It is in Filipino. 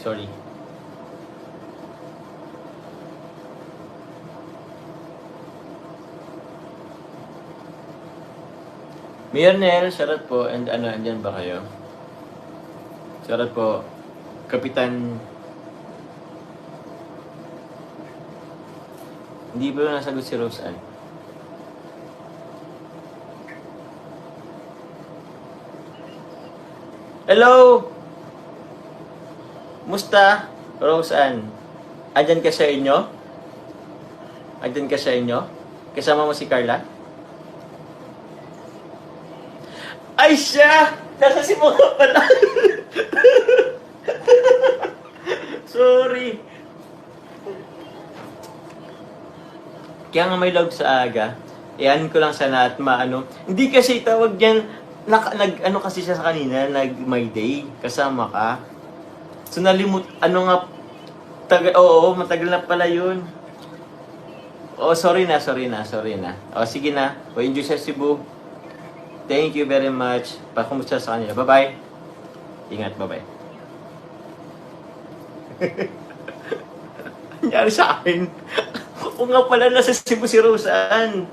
Sorry. Mayor Nel, shoutout po. And andyan ba kayo? Shoutout po. Kapitan. Hindi ba nasagot si Rose Ann? Hello! Musta, Rose Ann? Andyan ka sa inyo? Andyan ka sa inyo? Kasama mo si Carla? Ay siya! Nasa simula pala! Sorry. Kaya nga may log sa aga. Iyan ko lang sana at maano. Hindi kasi tawag yan. Nag-ano kasi siya sa kanina. Nag-my day. Kasama ka. So nalimut. Ano nga. Oo, matagal na pala yun. Oh, sorry na. Oh, sige na. O, enjoy sa Cebu. Thank you very much. Pakumusta sa kanila. Bye-bye. Ingat, bye-bye. Nangyari sa akin. O nga pala, nasa Cebu si Rose Ann.